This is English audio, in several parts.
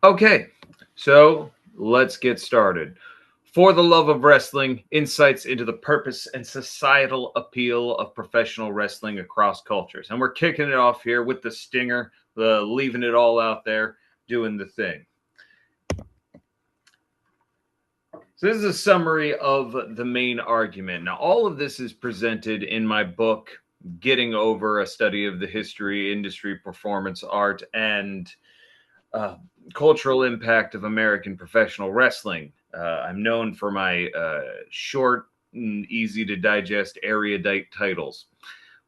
Okay, so let's get started. For the love of wrestling, insights into the purpose and societal appeal of professional wrestling across cultures. And we're kicking it off here with the stinger, leaving it all out there, doing the thing. So this is a summary of the main argument. Now, all of this is presented in my book, Getting Over: A Study of the History, Industry, Performance Art, and Cultural Impact of American Professional Wrestling. I'm known for my short and easy to digest erudite titles.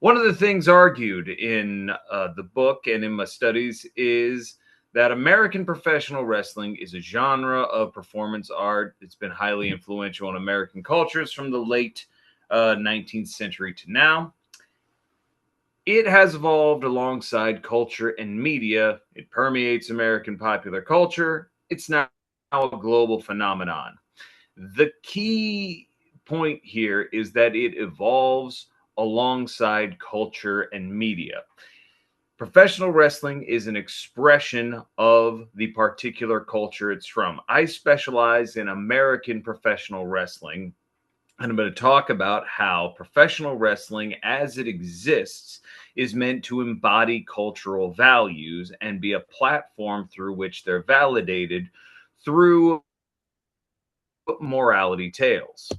One of the things argued in the book and in my studies is that American professional wrestling is a genre of performance art. It's been highly influential in American cultures from the late 19th century to now. It has evolved alongside culture and media. It permeates American popular culture. It's now a global phenomenon. The key point here is that it evolves alongside culture and media. Professional wrestling is an expression of the particular culture it's from. I specialize in American professional wrestling, and I'm going to talk about how professional wrestling as it exists is meant to embody cultural values and be a platform through which they're validated through morality tales.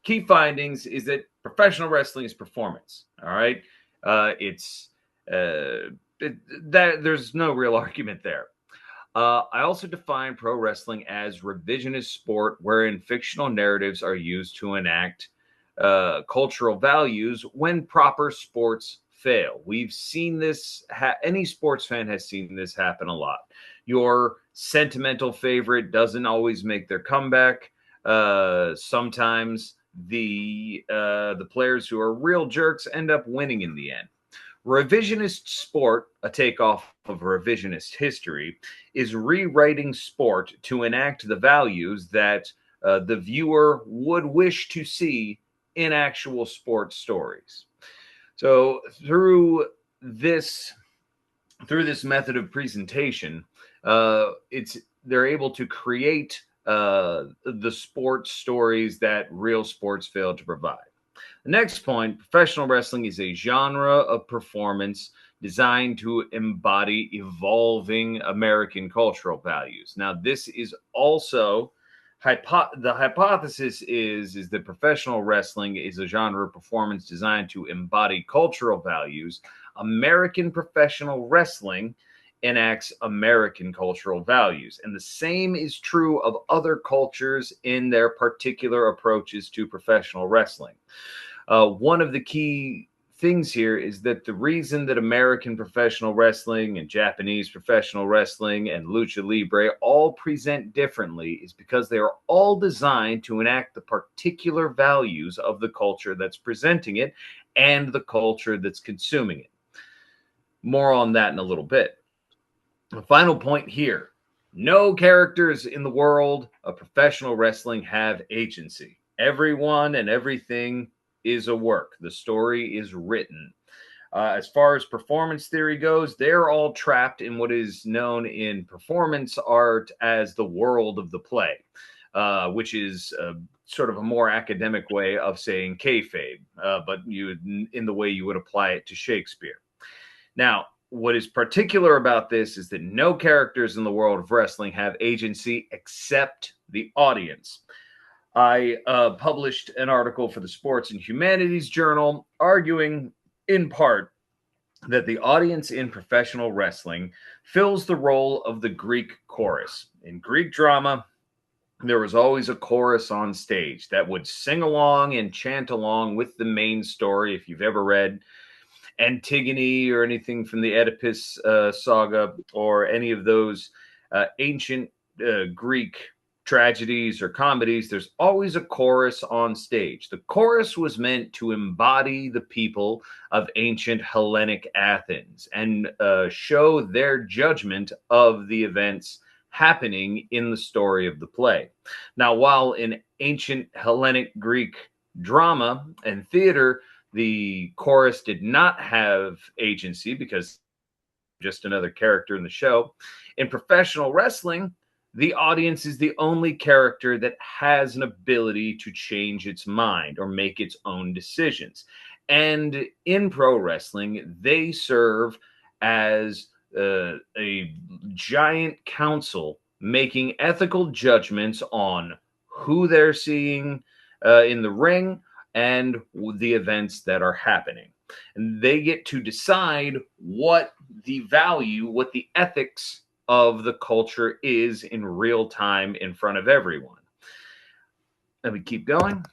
Key findings is that professional wrestling is performance. All right. There's no real argument there. I also define pro wrestling as revisionist sport wherein fictional narratives are used to enact cultural values when proper sports fail. We've seen this. Any sports fan has seen this happen a lot. Your sentimental favorite doesn't always make their comeback. Sometimes the players who are real jerks end up winning in the end. Revisionist sport, a takeoff of revisionist history, is rewriting sport to enact the values that the viewer would wish to see in actual sports stories. So through this method of presentation, they're able to create the sports stories that real sports fail to provide. The next point, professional wrestling is a genre of performance designed to embody evolving American cultural values. Now, this is also the hypothesis is that professional wrestling is a genre of performance designed to embody cultural values. American professional wrestling enacts American cultural values. And the same is true of other cultures in their particular approaches to professional wrestling. One of the key things here is that the reason that American professional wrestling and Japanese professional wrestling and lucha libre all present differently is because they are all designed to enact the particular values of the culture that's presenting it and the culture that's consuming it. More on that in a little bit. The final point here: no characters in the world of professional wrestling have agency. Everyone and everything is a work. The story is written. As far as performance theory goes, they're all trapped in what is known in performance art as the world of the play, which is sort of a more academic way of saying kayfabe, but in the way you would apply it to Shakespeare. Now, what is particular about this is that no characters in the world of wrestling have agency except the audience. I published an article for the Sports and Humanities Journal arguing in part that the audience in professional wrestling fills the role of the Greek chorus. In Greek drama, there was always a chorus on stage that would sing along and chant along with the main story. If you've ever read Antigone or anything from the Oedipus saga or any of those ancient Greek tragedies or comedies, there's always a chorus on stage. The chorus was meant to embody the people of ancient Hellenic Athens and show their judgment of the events happening in the story of the play. Now, while in ancient Hellenic Greek drama and theater, the chorus did not have agency because just another character in the show. In professional wrestling, the audience is the only character that has an ability to change its mind or make its own decisions. And in pro wrestling, they serve as a giant council making ethical judgments on who they're seeing in the ring and the events that are happening. And they get to decide what the value, what the ethics of the culture is in real time in front of everyone. Let me keep going.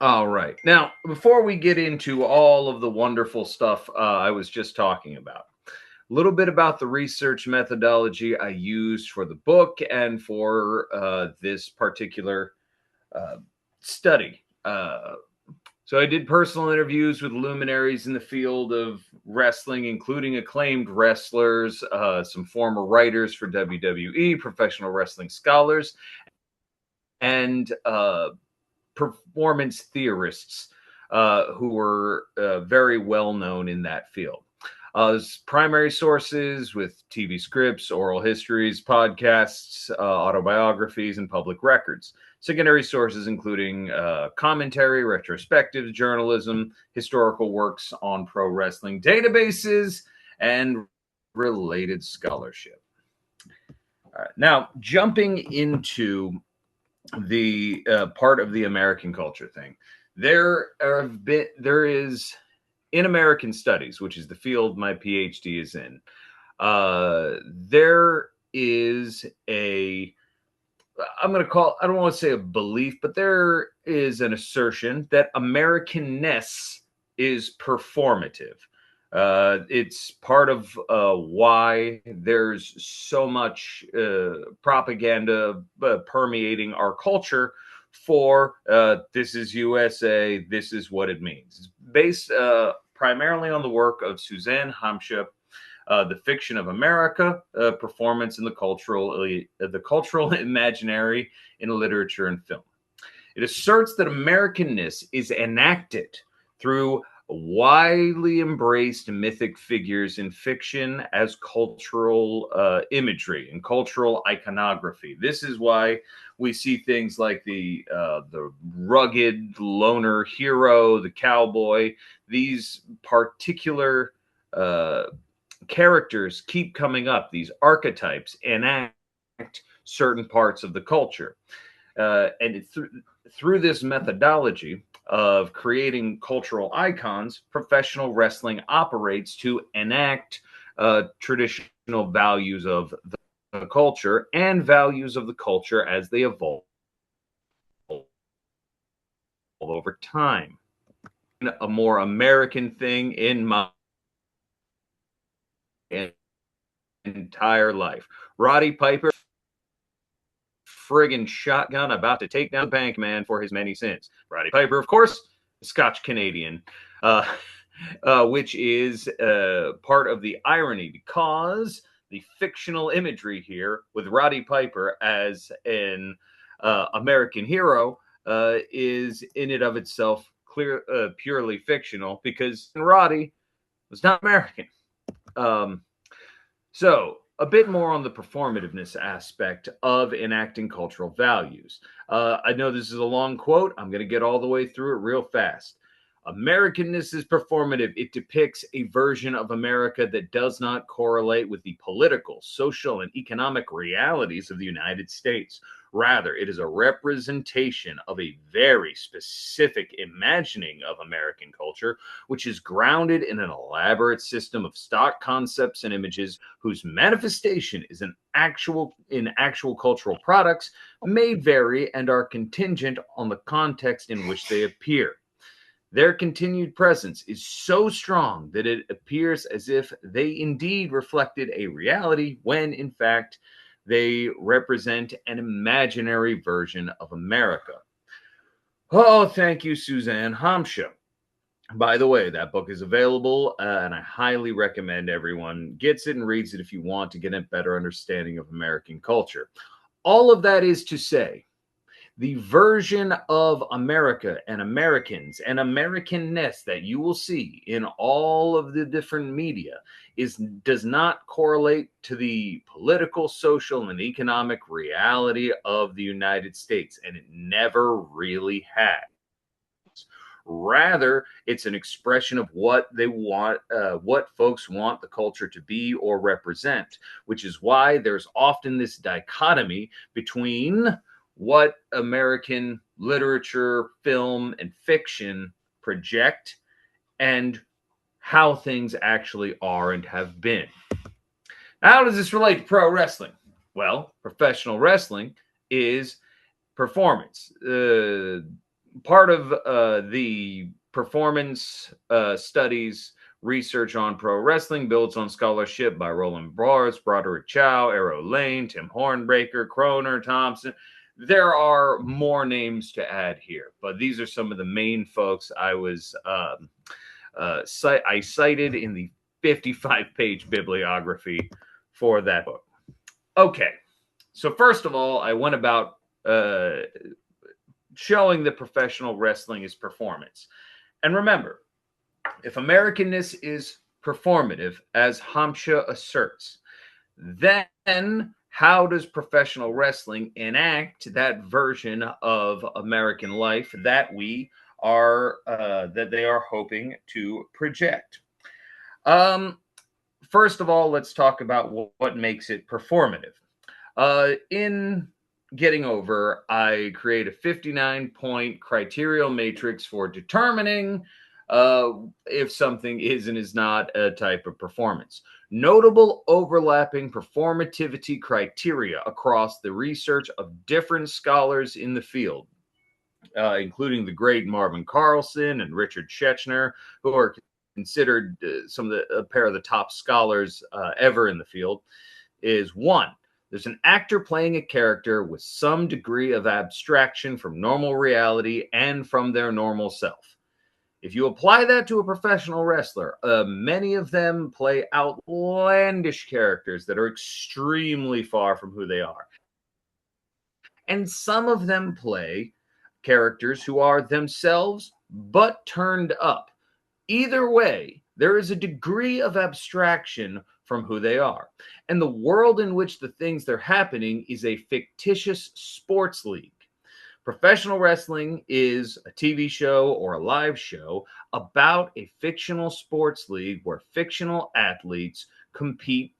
All right. Now, before we get into all of the wonderful stuff I was just talking about, a little bit about the research methodology I used for the book and for this particular study. So I did personal interviews with luminaries in the field of wrestling, including acclaimed wrestlers, some former writers for WWE, professional wrestling scholars, and performance theorists who were very well known in that field. As primary sources with TV scripts, oral histories, podcasts, autobiographies, and public records. Secondary sources including commentary, retrospective journalism, historical works on pro wrestling databases, and related scholarship. All right, now, jumping into the part of the American culture thing, there is in American studies, which is the field my Ph.D. is in, there is I don't want to say a belief, but there is an assertion that Americanness is performative. It's part of why there's so much propaganda permeating our culture for this is USA, this is what it means. It's based primarily on the work of Suzanne Hamsche, The Fiction of America, Performance in the Cultural Imaginary in Literature and Film. It asserts that Americanness is enacted through widely embraced mythic figures in fiction as cultural imagery and cultural iconography. This is why we see things like the rugged loner hero, the cowboy. These particular characters keep coming up. These archetypes enact certain parts of the culture. And through this methodology of creating cultural icons, professional wrestling operates to enact traditional values of the culture and values of the culture as they evolve over time. A more American thing in my entire life. Roddy Piper, friggin' shotgun, about to take down the bank man for his many sins. Roddy Piper, of course, Scotch-Canadian, which is part of the irony, because the fictional imagery here with Roddy Piper as an American hero is in and of itself purely fictional, because Roddy was not American. So a bit more on the performativeness aspect of enacting cultural values. I know this is a long quote. I'm going to get all the way through it real fast. Americanness is performative. It depicts a version of America that does not correlate with the political, social, and economic realities of the United States. Rather, it is a representation of a very specific imagining of American culture, which is grounded in an elaborate system of stock concepts and images whose manifestation is in actual cultural products may vary and are contingent on the context in which they appear. Their continued presence is so strong that it appears as if they indeed reflected a reality when, in fact, they represent an imaginary version of America. Oh, thank you, Suzanne Hamsche. By the way, that book is available, and I highly recommend everyone gets it and reads it if you want to get a better understanding of American culture. All of that is to say The version of America and Americans and Americanness that you will see in all of the different media does not correlate to the political, social, and economic reality of the United States, and it never really has. Rather, it's an expression of what they want, what folks want the culture to be or represent, which is why there's often this dichotomy between what American literature, film, and fiction project and how things actually are and have been. How does this relate to pro wrestling? Well, professional wrestling is performance. Part of the performance studies research on pro wrestling builds on scholarship by Roland Barthes, Broderick Chow, Arrow Lane, Tim Hornbaker, Kroner, Thompson. There are more names to add here, but these are some of the main folks I cited in the 55-page bibliography for that book. Okay, so first of all, I went about showing that professional wrestling is performance. And remember, if Americanness is performative, as Hamsha asserts, then how does professional wrestling enact that version of American life that they are hoping to project? First of all, let's talk about what makes it performative. In Getting Over, I create a 59-point criterial matrix for determining if something is and is not a type of performance. Notable overlapping performativity criteria across the research of different scholars in the field, including the great Marvin Carlson and Richard Schechner, who are considered a pair of the top scholars ever in the field, is one, there's an actor playing a character with some degree of abstraction from normal reality and from their normal self. If you apply that to a professional wrestler, many of them play outlandish characters that are extremely far from who they are. And some of them play characters who are themselves but turned up. Either way, there is a degree of abstraction from who they are. And the world in which the things they're happening is a fictitious sports league. Professional wrestling is a TV show or a live show about a fictional sports league where fictional athletes compete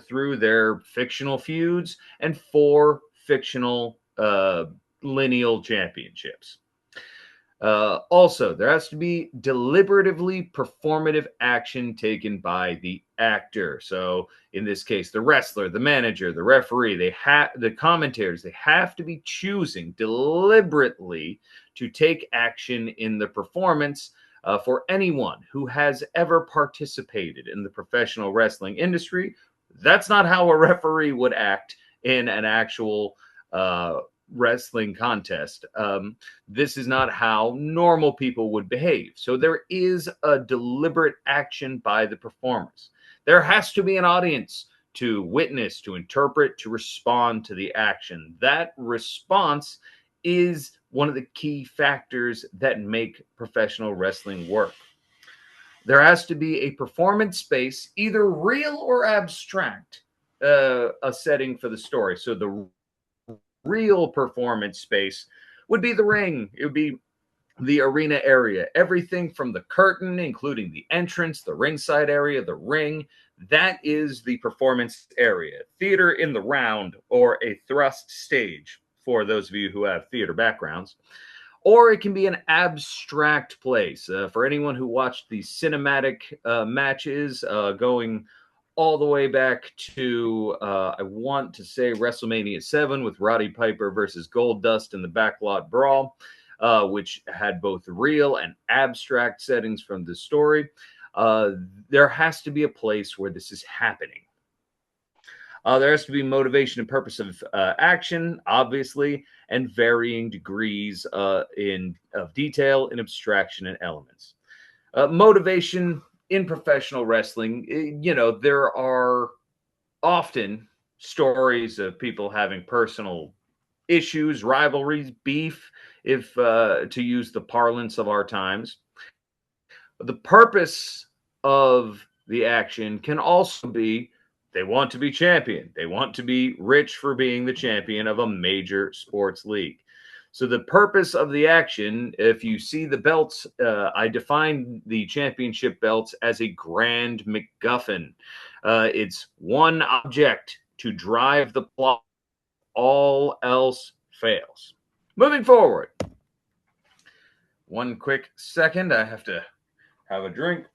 through their fictional feuds and for fictional lineal championships. Also, there has to be deliberatively performative action taken by the actor. So in this case, the wrestler, the manager, the referee, the commentators, they have to be choosing deliberately to take action in the performance. For anyone who has ever participated in the professional wrestling industry, that's not how a referee would act in an actual wrestling contest. This is not how normal people would behave. So there is a deliberate action by the performers. There has to be an audience to witness, to interpret, to respond to the action. That response is one of the key factors that make professional wrestling work. There has to be a performance space, either real or abstract, a setting for the story. So the real performance space would be the ring. It would be the arena area. Everything from the curtain, including the entrance, the ringside area, the ring, that is the performance area. Theater in the round, or a thrust stage, for those of you who have theater backgrounds. Or it can be an abstract place. For anyone who watched the cinematic matches going all the way back to, I want to say, WrestleMania VII with Roddy Piper versus Goldust in the Backlot Brawl, which had both real and abstract settings from the story. There has to be a place where this is happening. There has to be motivation and purpose of action, obviously, and varying degrees of detail and abstraction and elements. Motivation in professional wrestling, there are often stories of people having personal issues, rivalries, beef, if to use the parlance of our times. But the purpose of the action can also be they want to be champion. They want to be rich for being the champion of a major sports league. So the purpose of the action, if you see the belts, I define the championship belts as a grand MacGuffin. It's one object to drive the plot. All else fails. Moving forward. One quick second. I have to have a drink.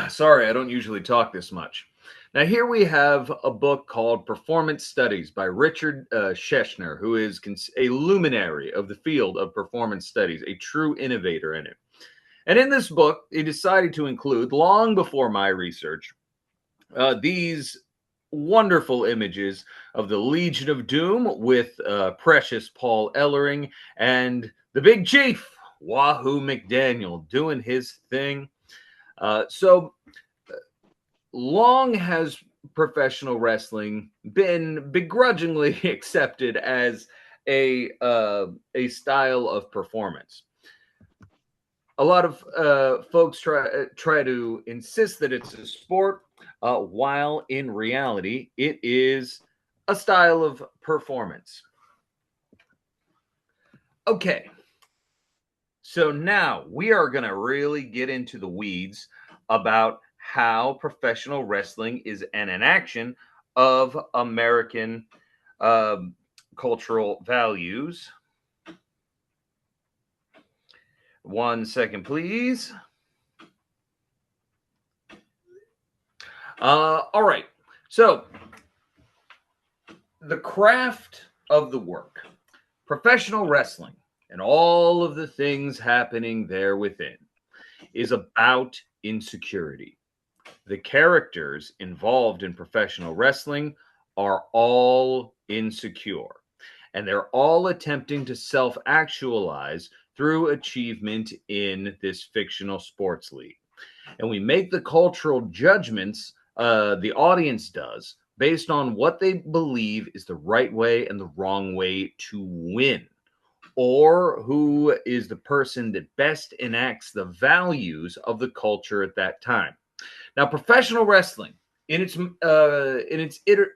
Sorry, I don't usually talk this much. Now, here we have a book called Performance Studies by Richard Schechner, who is a luminary of the field of performance studies, a true innovator in it. And in this book, he decided to include, long before my research, these wonderful images of the Legion of Doom with precious Paul Ellering and the Big Chief, Wahoo McDaniel, doing his thing. So long has professional wrestling been begrudgingly accepted as a style of performance. A lot of folks try to insist that it's a sport, while in reality it is a style of performance. Okay. So now we are going to really get into the weeds about how professional wrestling is an enaction of American cultural values. 1 second, please. All right. So the craft of the work, professional wrestling, and all of the things happening there within is about insecurity. The characters involved in professional wrestling are all insecure, and they're all attempting to self-actualize through achievement in this fictional sports league. And we make the cultural judgments, the audience does, based on what they believe is the right way and the wrong way to win, or who is the person that best enacts the values of the culture at that time. Now, professional wrestling, in its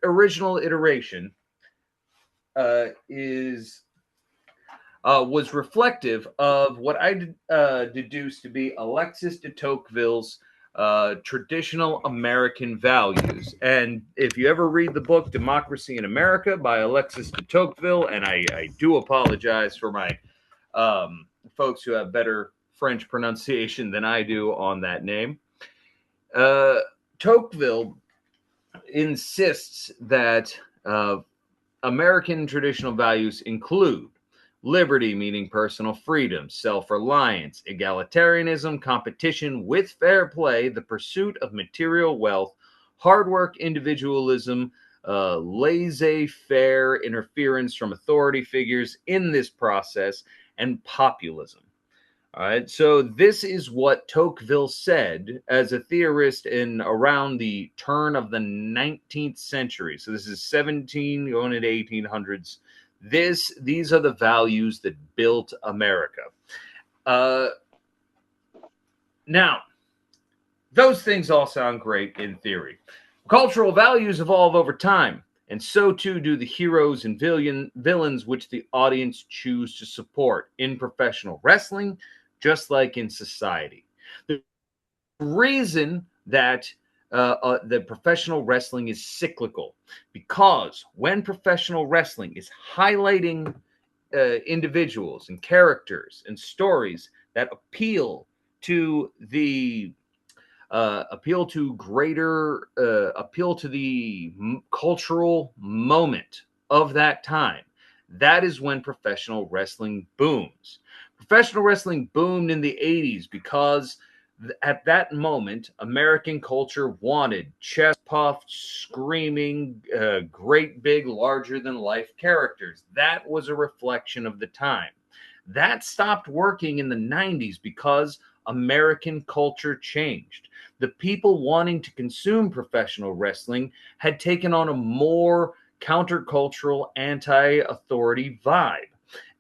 original iteration, was reflective of what I deduced to be Alexis de Tocqueville's traditional American values. And if you ever read the book Democracy in America by Alexis de Tocqueville, and I do apologize for my folks who have better French pronunciation than I do on that name, Tocqueville insists that American traditional values include liberty, meaning personal freedom, self-reliance, egalitarianism, competition with fair play, the pursuit of material wealth, hard work, individualism, laissez-faire interference from authority figures in this process, and populism. All right, so this is what Tocqueville said as a theorist in around the turn of the 19th century. So this is 17 going into 1800s. These are the values that built America. Now, those things all sound great in theory. Cultural values evolve over time, and so too do the heroes and villains which the audience choose to support in professional wrestling, just like in society. The reason that professional wrestling is cyclical, because when professional wrestling is highlighting individuals and characters and stories that appeal to the cultural moment of that time, that is when professional wrestling booms. Professional wrestling boomed in the 80s because at that moment, American culture wanted chest puffed, screaming, great big, larger than life characters. That was a reflection of the time. That stopped working in the 90s because American culture changed. The people wanting to consume professional wrestling had taken on a more countercultural, anti-authority vibe.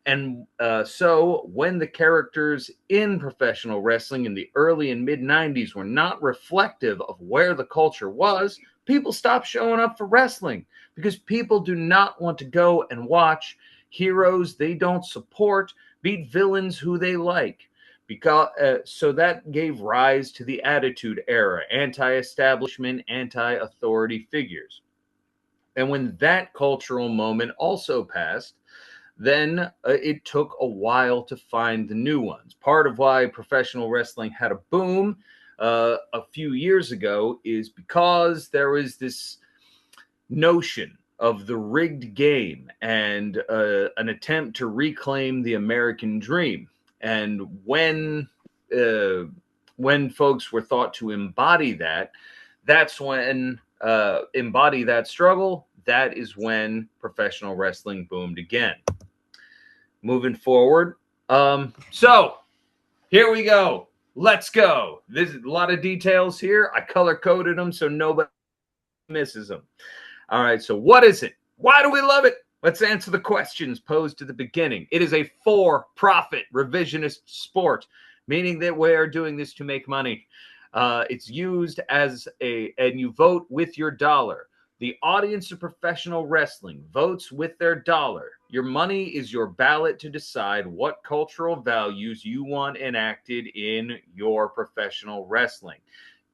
And so when the characters in professional wrestling in the early and mid 90s were not reflective of where the culture was, people stopped showing up for wrestling because people do not want to go and watch heroes they don't support beat villains who they like. Because so that gave rise to the Attitude Era, anti-establishment, anti-authority figures. And when that cultural moment also passed, then it took a while to find the new ones. Part of why professional wrestling had a boom a few years ago is because there was this notion of the rigged game and an attempt to reclaim the American dream. And when folks were thought to embody that, that's when embody that struggle. That is when professional wrestling boomed again. Moving forward. So here we go. Let's go. There's a lot of details here. I color coded them so nobody misses them. All right. So what is it? Why do we love it? Let's answer the questions posed at the beginning. It is a for-profit revisionist sport, meaning that we are doing this to make money. It's used as and you vote with your dollar. The audience of professional wrestling votes with their dollar. Your money is your ballot to decide what cultural values you want enacted in your professional wrestling.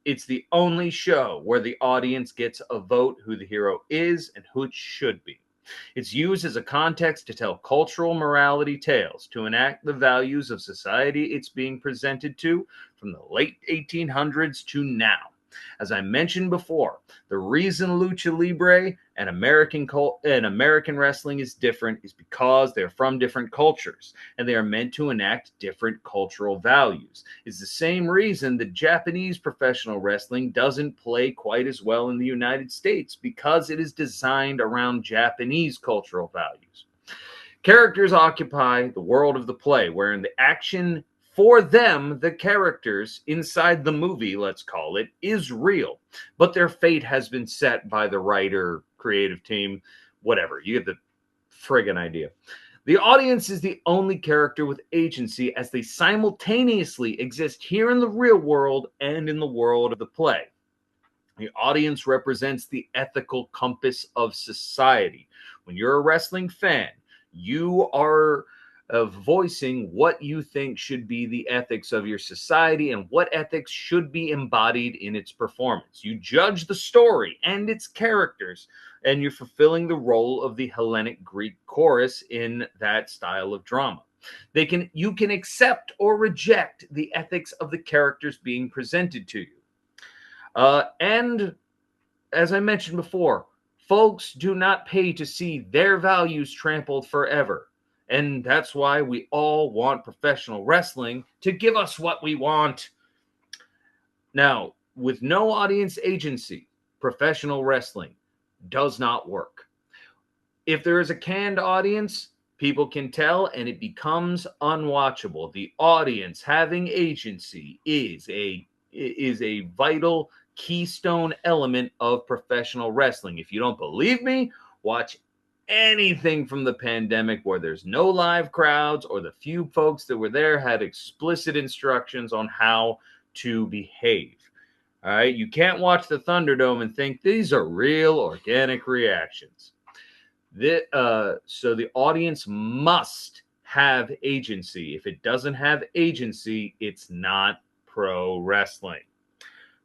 It's the only show where the audience gets a vote who the hero is and who it should be. It's used as a context to tell cultural morality tales, to enact the values of society it's being presented to from the late 1800s to now. As I mentioned before, the reason lucha libre and American wrestling is different is because they're from different cultures and they are meant to enact different cultural values. It's the same reason that Japanese professional wrestling doesn't play quite as well in the United States, because it is designed around Japanese cultural values. Characters occupy the world of the play, wherein the action for them, the characters inside the movie, let's call it, is real. But their fate has been set by the writer, creative team, whatever. You get the friggin' idea. The audience is the only character with agency, as they simultaneously exist here in the real world and in the world of the play. The audience represents the ethical compass of society. When you're a wrestling fan, you are voicing what you think should be the ethics of your society and what ethics should be embodied in its performance. You judge the story and its characters, and you're fulfilling the role of the Hellenic Greek chorus in that style of drama. You can accept or reject the ethics of the characters being presented to you. And as I mentioned before, folks do not pay to see their values trampled forever. And that's why we all want professional wrestling to give us what we want. Now, with no audience agency, professional wrestling does not work. If there is a canned audience, people can tell and it becomes unwatchable. The audience having agency is a vital keystone element of professional wrestling. If you don't believe me, watch anything from the pandemic where there's no live crowds, or the few folks that were there had explicit instructions on how to behave. All right, you can't watch the Thunderdome and think these are real organic reactions. So the audience must have agency. If it doesn't have agency, it's not pro wrestling.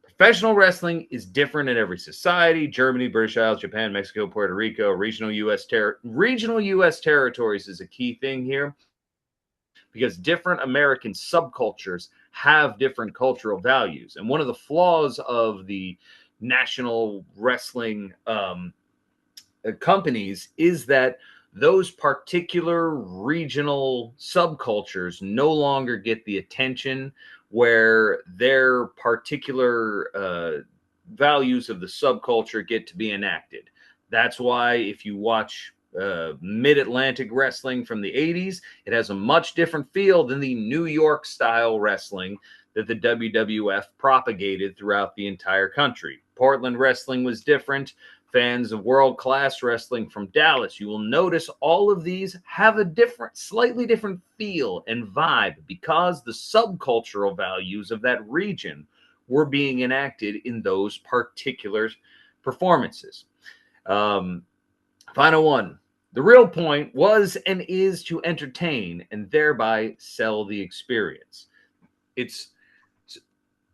Professional wrestling is different in every society. Germany, British Isles, Japan, Mexico, Puerto Rico, regional U.S. territories is a key thing here, because different American subcultures have different cultural values. And one of the flaws of the national wrestling companies is that those particular regional subcultures no longer get the attention where their particular values of the subculture get to be enacted. That's why if you watch Mid-Atlantic wrestling from the 80s, it has a much different feel than the New York style wrestling that the WWF propagated throughout the entire country. Portland wrestling was different. Fans of world-class wrestling from Dallas, you will notice all of these have a slightly different feel and vibe because the subcultural values of that region were being enacted in those particular performances. Final one. The real point was and is to entertain and thereby sell the experience.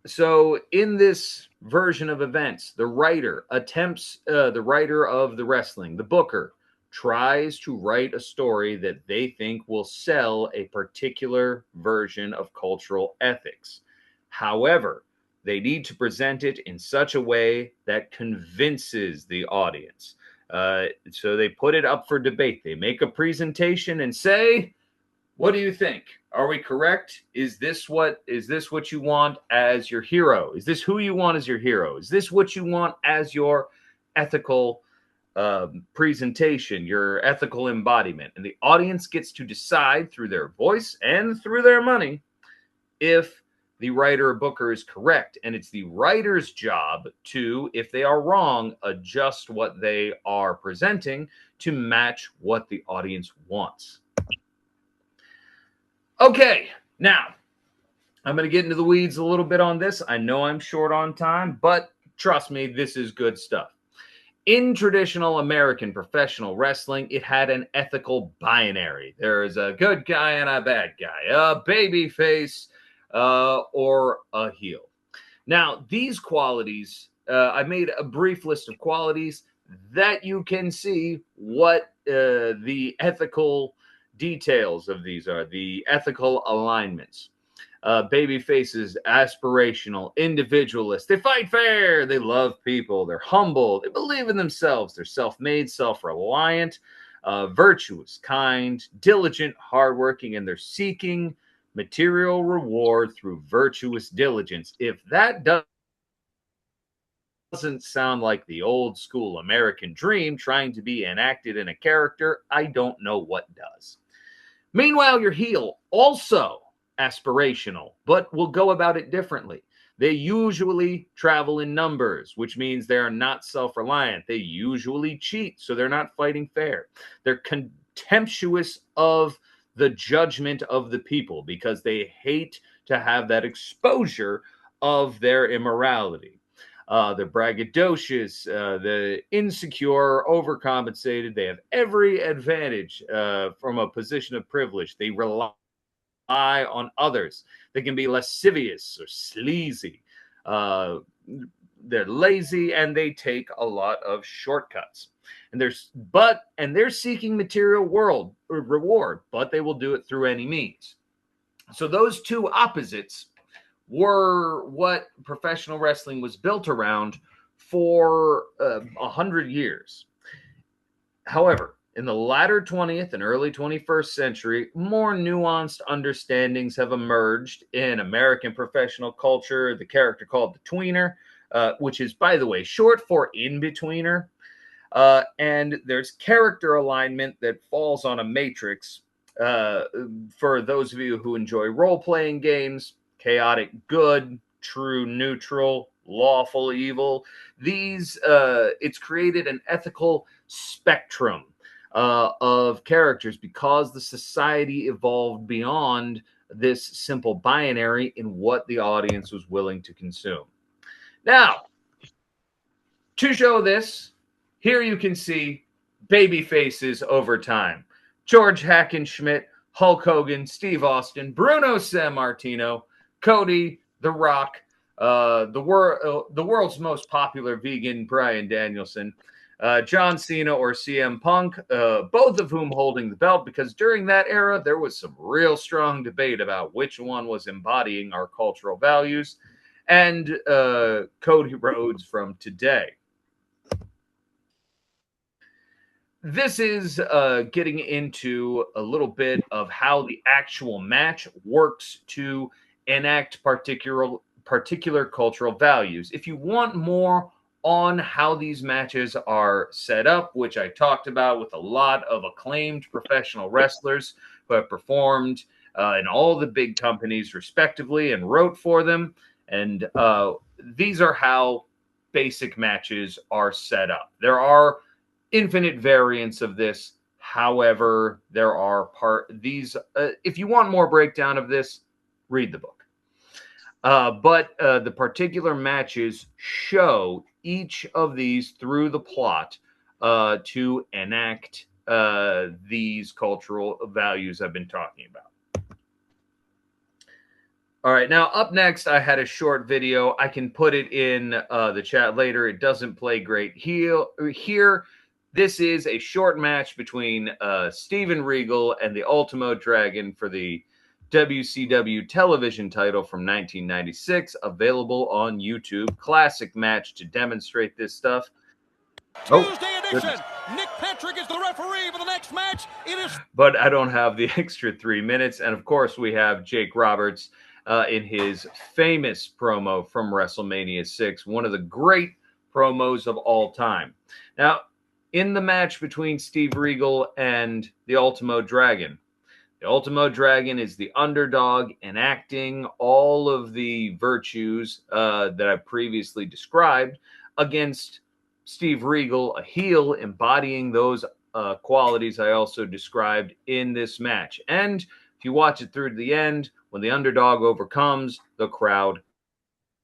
So in this version of events, the writer the writer of the wrestling, the booker, tries to write a story that they think will sell a particular version of cultural ethics. However, they need to present it in such a way that convinces the audience. So they put it up for debate. They make a presentation and say, what do you think? Are we correct? Is this what you want as your hero? Is this who you want as your hero? Is this what you want as your ethical presentation, your ethical embodiment? And the audience gets to decide through their voice and through their money if the writer or booker is correct. And it's the writer's job to, if they are wrong, adjust what they are presenting to match what the audience wants. Okay, now I'm going to get into the weeds a little bit on this. I know I'm short on time, but trust me, this is good stuff. In traditional American professional wrestling, it had an ethical binary. There is a good guy and a bad guy, a baby face or a heel. Now, these qualities, I made a brief list of qualities that you can see what the ethical details of these are, the ethical alignments. Baby faces, aspirational, individualist. They fight fair. They love people. They're humble. They believe in themselves. They're self-made, self-reliant, virtuous, kind, diligent, hardworking, and they're seeking material reward through virtuous diligence. If that doesn't sound like the old school American dream trying to be enacted in a character, I don't know what does. Meanwhile, your heel, also aspirational, but will go about it differently. They usually travel in numbers, which means they are not self-reliant. They usually cheat, so they're not fighting fair. They're contemptuous of the judgment of the people because they hate to have that exposure of their immorality. They're braggadocious, the insecure, overcompensated. They have every advantage from a position of privilege. They rely on others. They can be lascivious or sleazy. They're lazy and they take a lot of shortcuts. And they're seeking material reward, but they will do it through any means. So those two opposites were what professional wrestling was built around for 100 years. However, in the latter 20th and early 21st century, more nuanced understandings have emerged in American professional culture. The character called the tweener, which is, by the way, short for in-betweener. And there's character alignment that falls on a matrix. For those of you who enjoy role-playing games, chaotic good, true neutral, lawful evil. It's created an ethical spectrum of characters because the society evolved beyond this simple binary in what the audience was willing to consume. Now, to show this, here you can see baby faces over time. George Hackenschmidt, Hulk Hogan, Steve Austin, Bruno Sammartino, Cody, The Rock, the world's most popular vegan, Bryan Danielson, John Cena or CM Punk, both of whom holding the belt, because during that era, there was some real strong debate about which one was embodying our cultural values, and Cody Rhodes from today. This is getting into a little bit of how the actual match works to enact particular cultural values. If you want more on how these matches are set up, which I talked about with a lot of acclaimed professional wrestlers who have performed in all the big companies respectively and wrote for them, and these are how basic matches are set up. There are infinite variants of this. However, there are if you want more breakdown of this, read the book. But the particular matches show each of these through the plot to enact these cultural values I've been talking about. All right, now up next, I had a short video. I can put it in the chat later. It doesn't play great here. This is a short match between Steven Regal and the Ultimo Dragon for the WCW television title from 1996, available on YouTube. Classic match to demonstrate this stuff. Tuesday edition. Nick Patrick is the referee for the next match. But I don't have the extra 3 minutes. And of course, we have Jake Roberts in his famous promo from WrestleMania 6, one of the great promos of all time. Now, in the match between Steve Regal and the Ultimo Dragon, the Ultimo Dragon is the underdog, enacting all of the virtues that I previously described against Steve Regal, a heel, embodying those qualities I also described in this match. And if you watch it through to the end, when the underdog overcomes, the crowd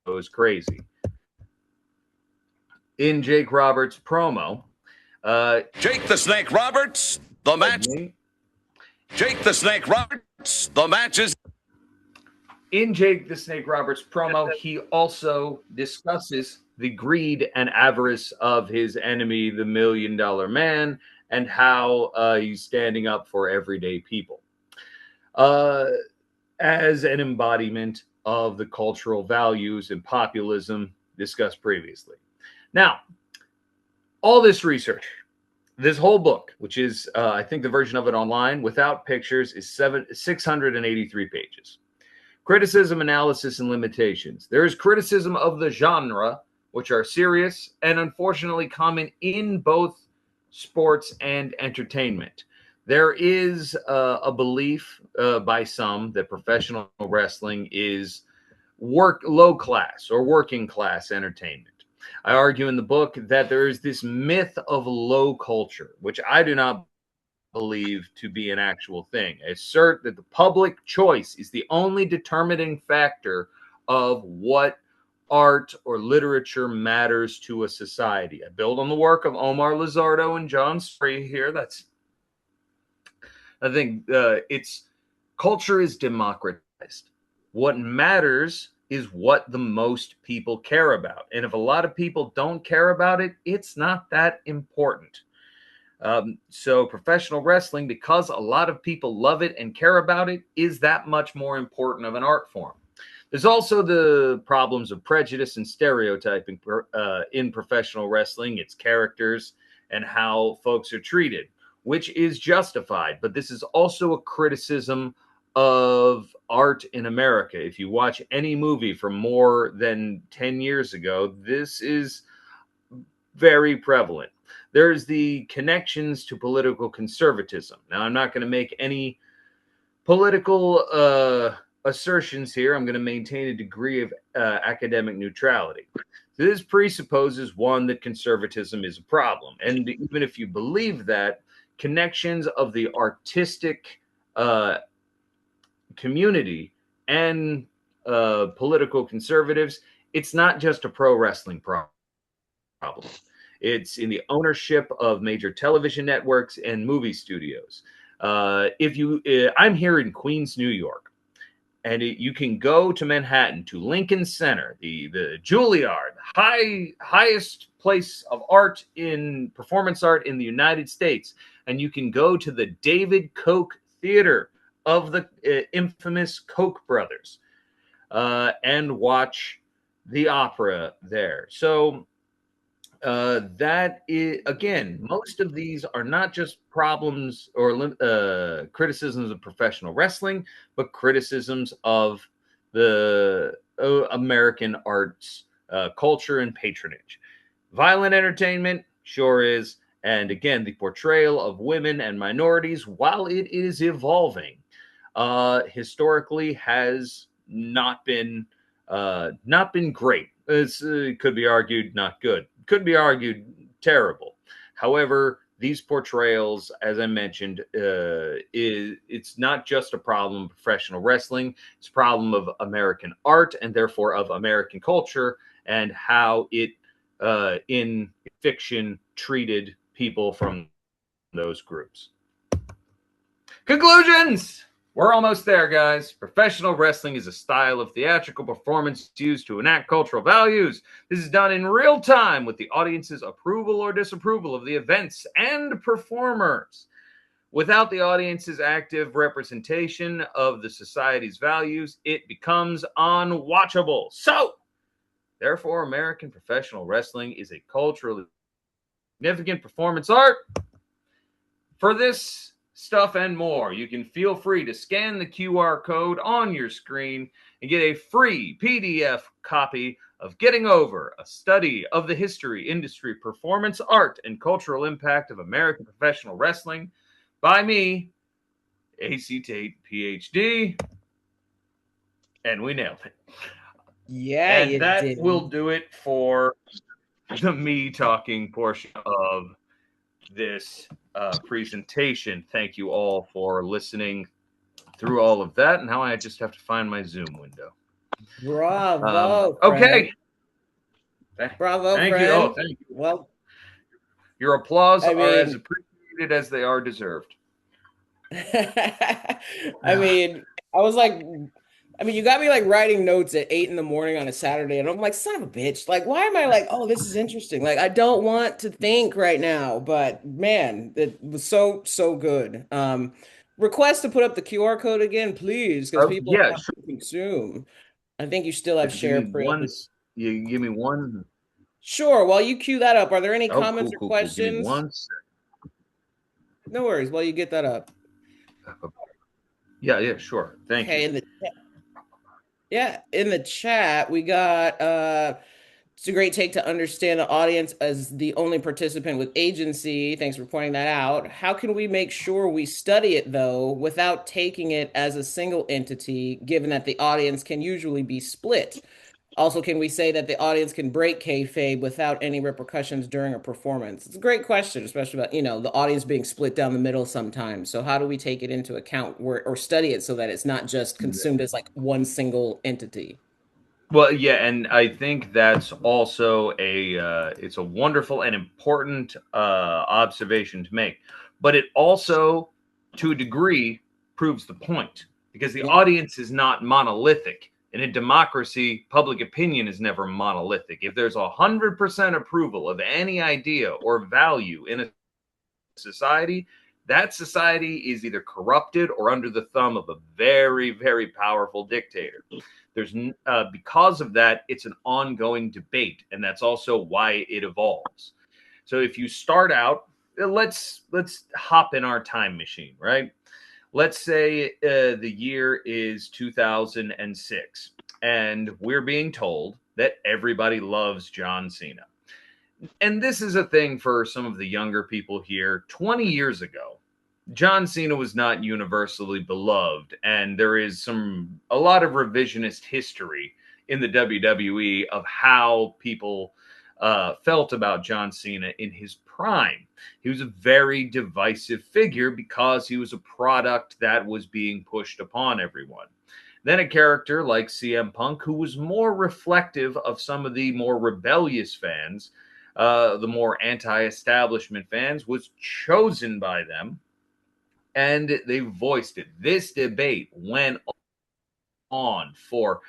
goes crazy. In Jake Roberts' promo, Jake the Snake Roberts, the match. Jake the Snake Roberts, the match is. In Jake the Snake Roberts' promo, he also discusses the greed and avarice of his enemy, the $1 Million Man, and how he's standing up for everyday people as an embodiment of the cultural values and populism discussed previously. Now, all this research, this whole book, which is, I think the version of it online without pictures, is 683 pages. Criticism, analysis, and limitations. There is criticism of the genre, which are serious and unfortunately common in both sports and entertainment. There is a belief by some that professional wrestling is low class or working class entertainment. I argue in the book that there is this myth of low culture, which I do not believe to be an actual thing. I assert that the public choice is the only determining factor of what art or literature matters to a society. I build on the work of Omar Lizardo and John Spree here. I think it's culture is democratized. What matters is what the most people care about. And if a lot of people don't care about it, it's not that important. So professional wrestling, because a lot of people love it and care about it, is that much more important of an art form. There's also the problems of prejudice and stereotyping in professional wrestling, its characters, and how folks are treated, which is justified. But this is also a criticism of art in America. If you watch any movie from more than 10 years ago, this is very prevalent. There's the connections to political conservatism. Now, I'm not going to make any political assertions here. I'm going to maintain a degree of academic neutrality. So this presupposes, one, that conservatism is a problem. And even if you believe that, connections of the artistic community and political conservatives, it's not just a pro wrestling problem. It's in the ownership of major television networks and movie studios. I'm here in Queens, New York, and you can go to Manhattan, to Lincoln Center, the Juilliard, highest place of art in performance art in the United States, and you can go to the David Koch Theater of the infamous Koch brothers and watch the opera there. So that is, again, most of these are not just problems or criticisms of professional wrestling, but criticisms of the American arts, culture, and patronage. Violent entertainment sure is. And again, the portrayal of women and minorities, while it is evolving, historically has not been great. It could be argued not good. Could be argued terrible. However, these portrayals, as I mentioned, it's not just a problem of professional wrestling. It's a problem of American art and therefore of American culture and how it, in fiction, treated people from those groups. Conclusions! We're almost there, guys. Professional wrestling is a style of theatrical performance used to enact cultural values. This is done in real time with the audience's approval or disapproval of the events and performers. Without the audience's active representation of the society's values, it becomes unwatchable. So, therefore, American professional wrestling is a culturally significant performance art. For this stuff and more, you can feel free to scan the QR code on your screen and get a free PDF copy of Getting Over, a study of the history, industry, performance, art, and cultural impact of American professional wrestling by me, AC Tate, Ph.D. And we nailed it. Yeah, and that will do it for the me talking portion of this presentation. Thank you all for listening through all of that. And now I just have to find my Zoom window. Bravo. Okay. Bravo, thank friend. you. Oh, thank you. Well, your applause are as appreciated as they are deserved. I mean, you got me like writing notes at 8 a.m. on a Saturday, and I'm like, son of a bitch. Like, why am I like, oh, this is interesting? Like, I don't want to think right now, but man, it was so good. Request to put up the QR code again, please, because people have to consume. I think you still have share pre-ops. You give me one. Sure. While you cue that up, are there any comments or questions? Give me 1 second. No worries. While you get that up. Yeah, sure. Thank you. In the chat, we got it's a great take to understand the audience as the only participant with agency. Thanks for pointing that out. How can we make sure we study it, though, without taking it as a single entity, given that the audience can usually be split? Also, can we say that the audience can break kayfabe without any repercussions during a performance? It's a great question, especially about, the audience being split down the middle sometimes. So how do we take it into account or study it so that it's not just consumed as like one single entity? Well, yeah, and I think that's also it's a wonderful and important observation to make. But it also, to a degree, proves the point because the audience is not monolithic. In a democracy, public opinion is never monolithic. If there's 100% approval of any idea or value in a society, that society is either corrupted or under the thumb of a very, very powerful dictator. There's because of that, it's an ongoing debate, and that's also why it evolves. So if you start out, let's hop in our time machine, right? Let's say the year is 2006, and we're being told that everybody loves John Cena. And this is a thing for some of the younger people here. 20 years ago, John Cena was not universally beloved, and there is a lot of revisionist history in the WWE of how people felt about John Cena in his prime. He was a very divisive figure because he was a product that was being pushed upon everyone. Then a character like CM Punk, who was more reflective of some of the more rebellious fans, the more anti-establishment fans, was chosen by them, and they voiced it. This debate went on for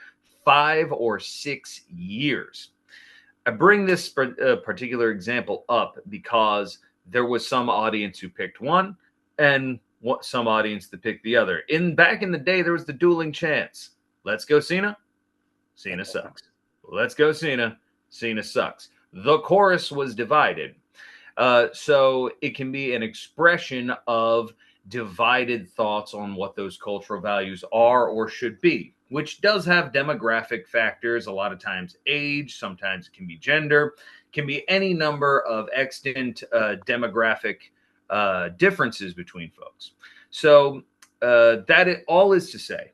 5 or 6 years. I bring this particular example up because there was some audience who picked one and some audience that picked the other. Back in the day, there was the dueling chants. Let's go Cena. Cena sucks. Let's go Cena. Cena sucks. The chorus was divided. So it can be an expression of divided thoughts on what those cultural values are or should be, which does have demographic factors. A lot of times age, sometimes it can be gender, can be any number of extant demographic differences between folks. So all is to say,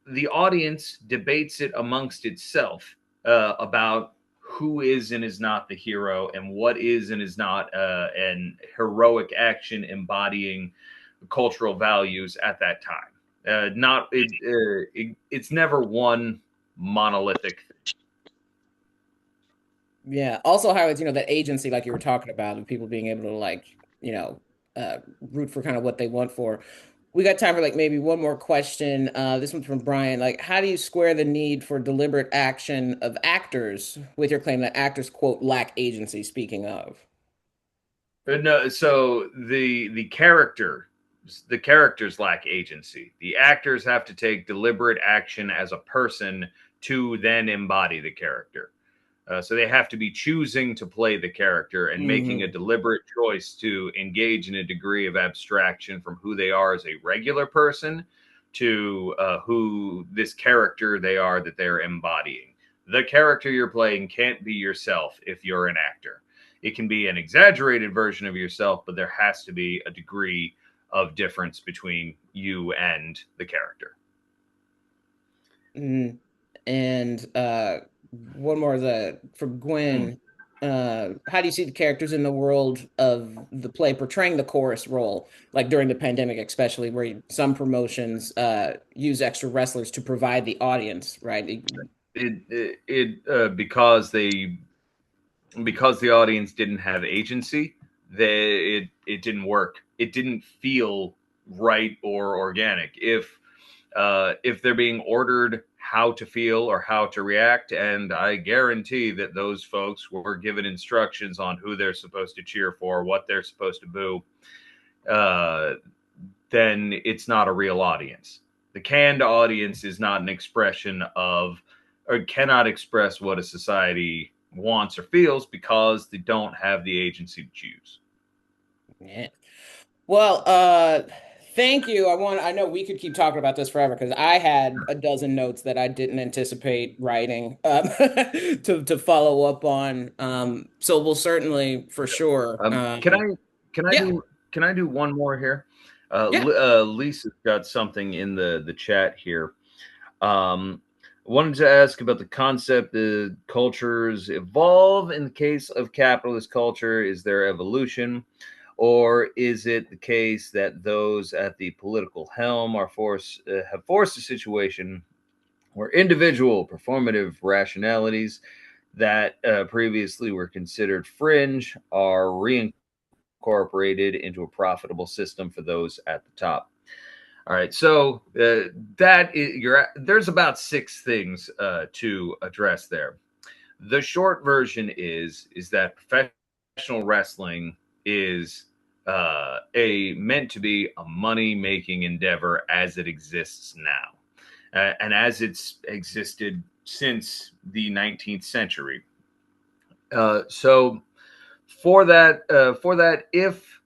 the audience debates it amongst itself about who is and is not the hero, and what is and is not an heroic action embodying cultural values at that time. It's never one monolithic thing. Yeah. Also highlights, that agency, like you were talking about, and people being able to root for kind of what they want for. We got time for like maybe one more question. This one's from Brian. Like, how do you square the need for deliberate action of actors with your claim that actors, quote, lack agency, speaking of? No, so the characters lack agency. The actors have to take deliberate action as a person to then embody the character. So they have to be choosing to play the character and making a deliberate choice to engage in a degree of abstraction from who they are as a regular person to who this character they are that they're embodying. The character you're playing can't be yourself if you're an actor. It can be an exaggerated version of yourself, but there has to be a degree of difference between you and the character. Mm. And one more from Gwen. How do you see the characters in the world of the play portraying the chorus role, like during the pandemic, especially where some promotions use extra wrestlers to provide the audience, right? Because the audience didn't have agency, it didn't work. It didn't feel right or organic. If they're being ordered how to feel or how to react, and I guarantee that those folks were given instructions on who they're supposed to cheer for, what they're supposed to boo, then it's not a real audience. The canned audience is not an expression of, or cannot express what a society wants or feels because they don't have the agency to choose. Yeah. Well, thank you. I know we could keep talking about this forever because I had a dozen notes that I didn't anticipate writing to follow up on. So we'll certainly for sure. Can I do one more here? Lisa's got something in the chat here. Wanted to ask about the concept that cultures evolve. In the case of capitalist culture, is there evolution? Or is it the case that those at the political helm have forced a situation where individual performative rationalities that previously were considered fringe are reincorporated into a profitable system for those at the top? All right, so there's about 6 things to address there. The short version is that professional wrestling is meant to be a money-making endeavor as it exists now, and as it's existed since the 19th century. So for that, if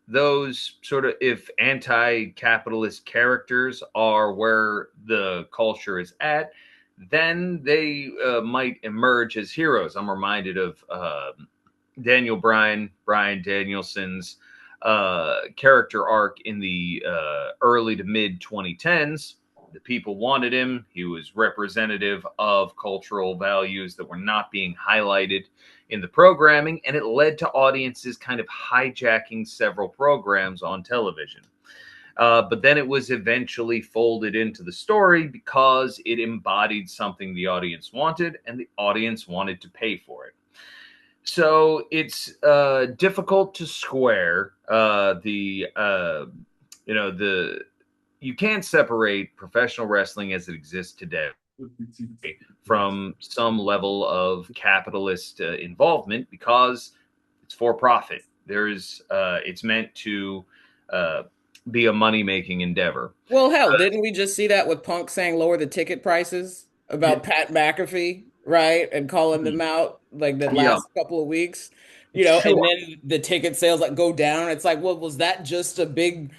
anti-capitalist characters are where the culture is at, then they might emerge as heroes. I'm reminded of Brian Danielson's character arc in the early to mid 2010s. The people wanted him. He was representative of cultural values that were not being highlighted in the programming, and it led to audiences kind of hijacking several programs on television. But then it was eventually folded into the story because it embodied something the audience wanted, and the audience wanted to pay for it. So it's difficult to square you can't separate professional wrestling as it exists today from some level of capitalist involvement because it's for profit. It's meant to be a money-making endeavor. Well, hell, didn't we just see that with Punk saying lower the ticket prices about Pat McAfee, right? And calling them out like the last couple of weeks, and then the ticket sales go down. It's like, well, was that just a big,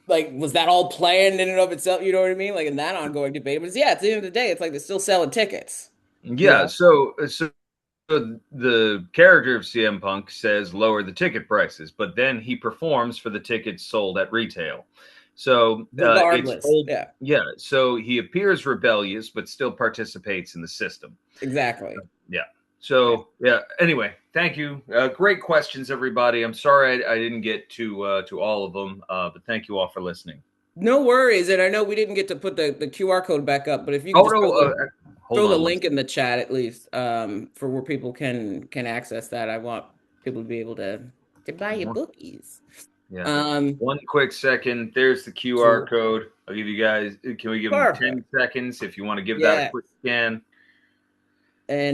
was that all planned in and of itself? You know what I mean? Like in that ongoing debate. But at the end of the day, it's like they're still selling tickets. Yeah. So the character of CM Punk says lower the ticket prices, but then he performs for the tickets sold at retail. So Regardless, yeah. So he appears rebellious, but still participates in the system. Exactly. Yeah. So yeah. Anyway, thank you. Great questions, everybody. I'm sorry I didn't get to all of them, but thank you all for listening. No worries. And I know we didn't get to put the QR code back up, but if you can throw the link in the chat at least for where people can access that. I want people to be able to buy your bookies. Yeah. One quick second. There's the QR code. I'll give you guys. Can we give them 10 seconds if you want to give that a quick scan?